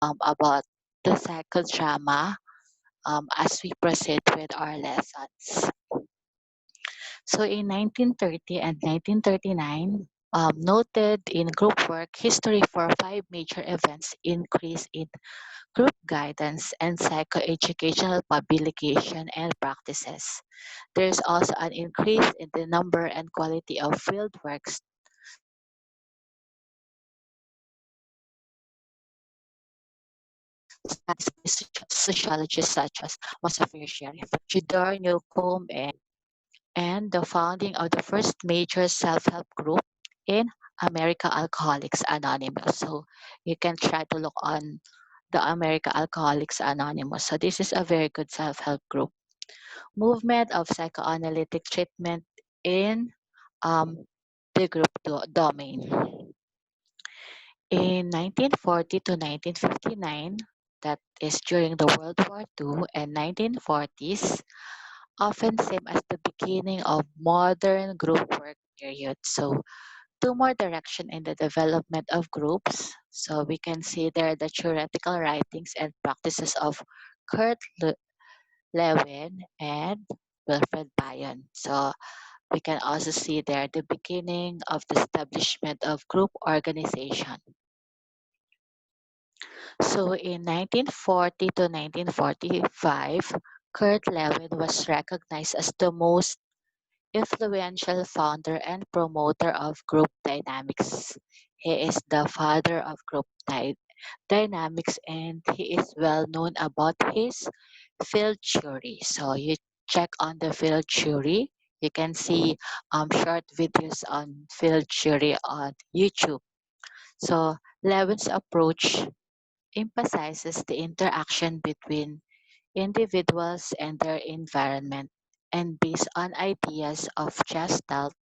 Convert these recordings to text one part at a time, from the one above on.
about the psychodrama as we proceed with our lessons. So in 1930 and 1939, noted in group work history for five major events: increase in group guidance and psychoeducational publication and practices. There is also an increase in the number and quality of field works studies by sociologists such as Mosafir Sharif, Judor Newcomb, and the founding of the first major self-help group in America, Alcoholics Anonymous. So you can try to look on the America Alcoholics Anonymous. So this is a very good self-help group. Movement of psychoanalytic treatment in um, the group domain. In 1940 to 1959, that is during the World War II, and 1940s, often seen as the beginning of modern group work period. So two more direction in the development of groups. So we can see there the theoretical writings and practices of Kurt Lewin and Wilfred Bion. So we can also see there the beginning of the establishment of group organization. So in 1940 to 1945, Kurt Lewin was recognized as the most influential founder and promoter of group dynamics. He is the father of group dynamics, and he is well known about his field theory. So you check on the field theory. You can see short videos on field theory on YouTube. So Lewin's approach emphasizes the interaction between individuals and their environment and based on ideas of Gestalt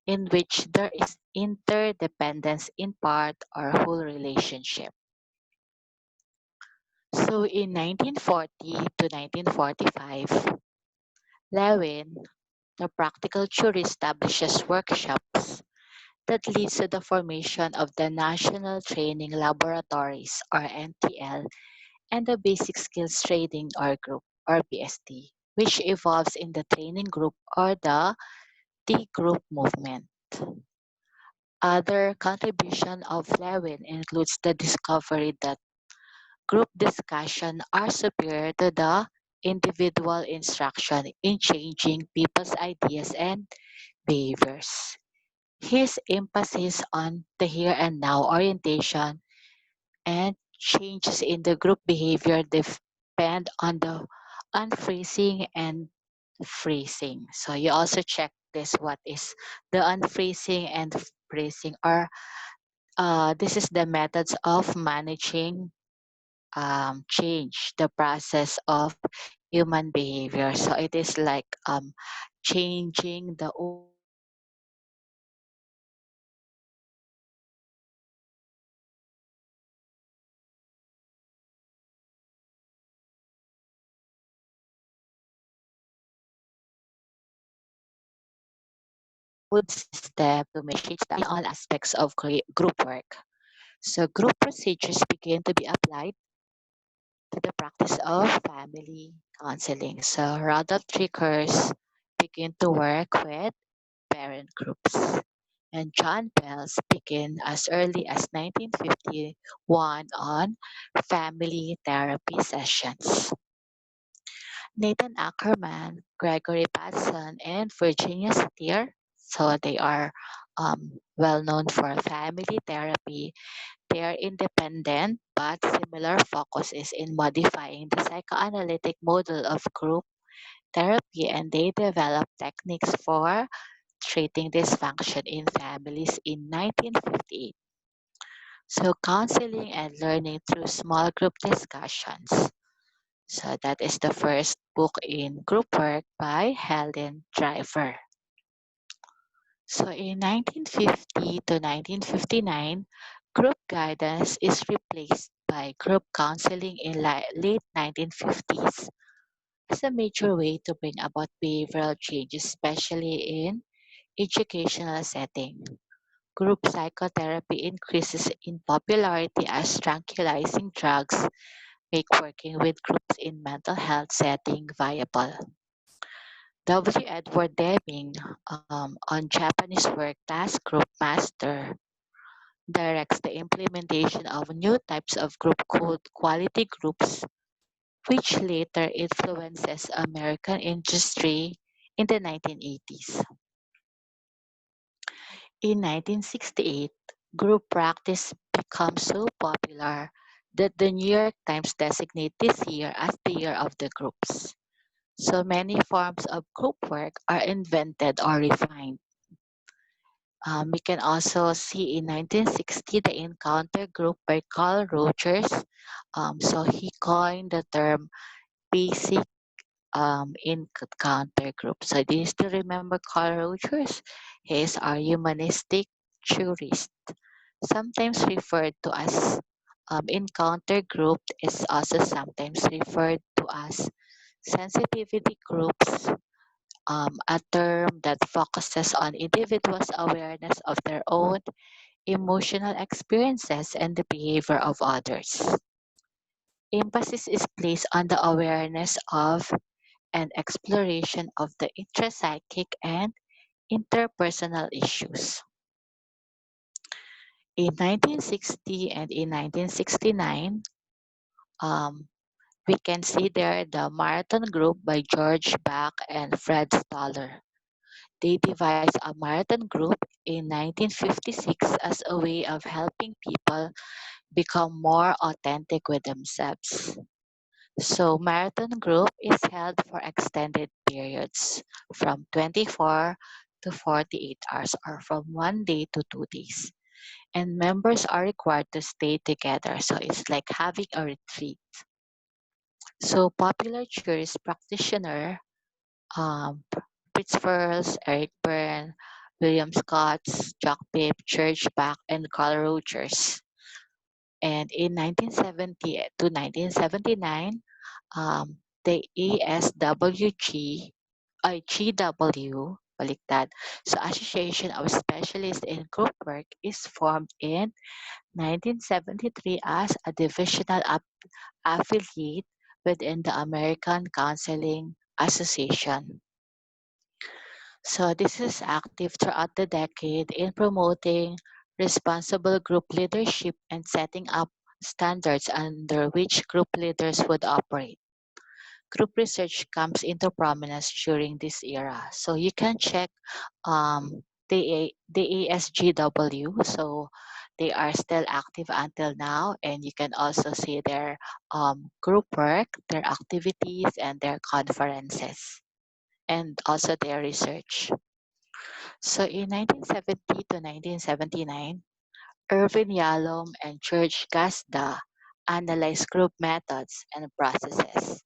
in which there is interdependence in part or whole relationship. So in 1940 to 1945, Lewin, the practical theory, establishes workshops that leads to the formation of the National Training Laboratories or NTL and the Basic Skills Training or Group or BST, which evolves in the training group or the T group movement. Other contribution of Lewin includes the discovery that group discussion are superior to the individual instruction in changing people's ideas and behaviors. His emphasis on the here and now orientation and changes in the group behavior depend on the unfreezing and freezing. So you also check this what is the unfreezing and freezing or this is the methods of managing change the process of human behavior. So it is like changing the old system to machine in all aspects of group work. So group procedures begin to be applied to the practice of family counseling. So Rudolf Trickers began to work with parent groups. And John Bells began as early as 1951 on family therapy sessions. Nathan Ackerman, Gregory Batson, and Virginia Satir, so they are well known for family therapy. They are independent, but similar focus is in modifying the psychoanalytic model of group therapy, and they develop techniques for treating dysfunction in families in 1958. So, counseling and learning through small group discussions. So, that is the first book in group work by Helen Driver. So, in 1950 to 1959, group guidance is replaced by group counseling in late 1950s as a major way to bring about behavioral change, especially in educational setting. Group psychotherapy increases in popularity as tranquilizing drugs make working with groups in mental health setting viable. W. Edward Deming on Japanese work Task Group Master directs the implementation of new types of group called quality groups, which later influences American industry in the 1980s. In 1968, group practice becomes so popular that the New York Times designate this year as the year of the groups. So many forms of group work are invented or refined. We can also see in 1960 the Encounter Group by Carl Rogers. So he coined the term basic encounter group. So do you still remember Carl Rogers? He is our humanistic jurist, sometimes referred to as encounter group is also sometimes referred to as sensitivity groups, a term that focuses on individuals' awareness of their own emotional experiences and the behavior of others. Emphasis is placed on the awareness of and exploration of the intrapsychic and interpersonal issues. In 1960 and in 1969, um, we can see there the Marathon Group by George Bach and Fred Stoller. They devised a marathon group in 1956 as a way of helping people become more authentic with themselves. So, marathon group is held for extended periods from 24 to 48 hours or from 1 day to 2 days. And members are required to stay together. So, it's like having a retreat. So, popular tourist practitioner um, Fritz Perls, Eric Byrne, William Scotts, Jack Pibb, George Bach, and Carl Rogers. And in 1970 to 1979, the ASWG, GW, baliktad, so Association of Specialists in Group Work is formed in 1973 as a divisional affiliate within the American Counseling Association. So this is active throughout the decade in promoting responsible group leadership and setting up standards under which group leaders would operate. Group research comes into prominence during this era. So you can check the ASGW. So they are still active until now, and you can also see their group work, their activities, and their conferences, and also their research. So in 1970 to 1979, Irvin Yalom and George Gazda analyzed group methods and processes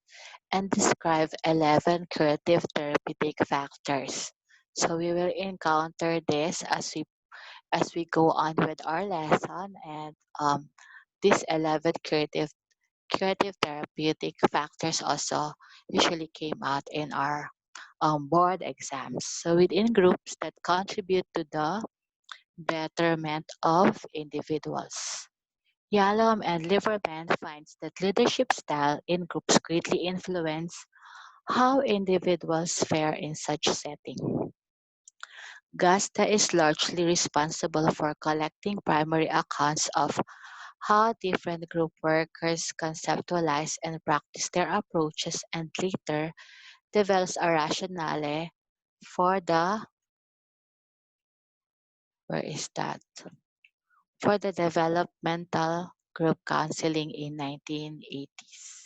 and describe 11 curative therapeutic factors. So we will encounter this as we go on with our lesson, and these 11 curative therapeutic factors also usually came out in our board exams. So within groups that contribute to the betterment of individuals. Yalom and Liverman finds that leadership style in groups greatly influence how individuals fare in such setting. Gasta is largely responsible for collecting primary accounts of how different group workers conceptualize and practice their approaches and later develops a rationale for the where is that for the developmental group counseling in 1980s.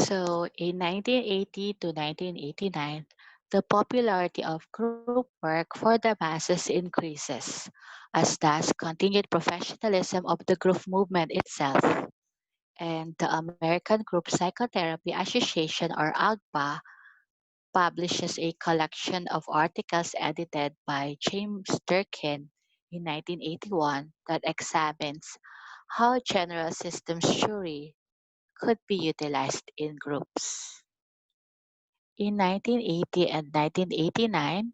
So in 1980 to 1989, the popularity of group work for the masses increases, as does continued professionalism of the group movement itself. And the American Group Psychotherapy Association, or AGPA, publishes a collection of articles edited by James Durkin in 1981 that examines how general systems theory could be utilized in groups. In 1980 and 1989,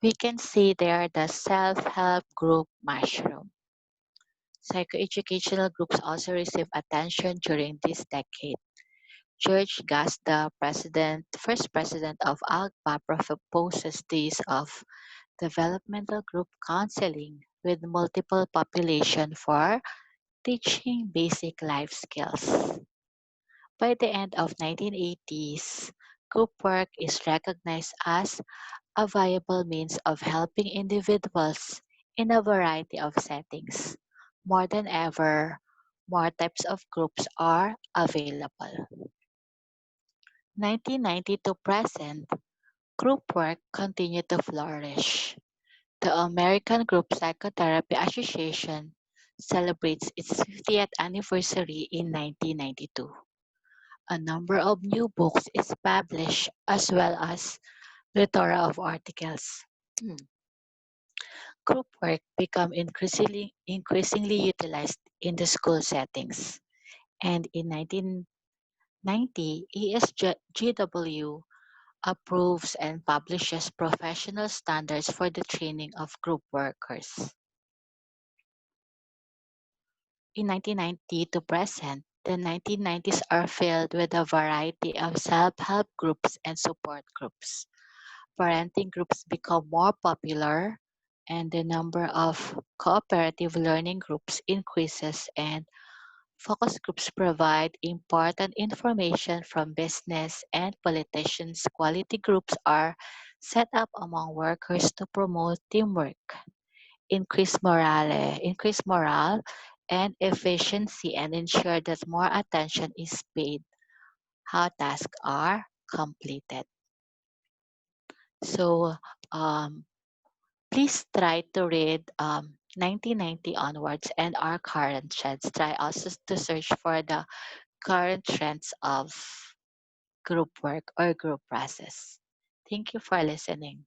we can see there the self-help group mushroom. Psychoeducational groups also received attention during this decade. George Gas, the first president of ALPA, proposes the use of developmental group counseling with multiple population for teaching basic life skills. By the end of 1980s, group work is recognized as a viable means of helping individuals in a variety of settings. More than ever, more types of groups are available. 1990 to present, group work continued to flourish. The American Group Psychotherapy Association celebrates its 50th anniversary in 1992. A number of new books is published as well as plethora of articles. Group work become increasingly utilized in the school settings. And in 1990, ESGW approves and publishes professional standards for the training of group workers. In 1990 to present, the 1990s are filled with a variety of self-help groups and support groups. Parenting groups become more popular and the number of cooperative learning groups increases and focus groups provide important information from business and politicians. Quality groups are set up among workers to promote teamwork, increase morale and efficiency, and ensure that more attention is paid how tasks are completed. So please try to read 1990 onwards and our current trends. Try also to search for the current trends of group work or group process. Thank you for listening.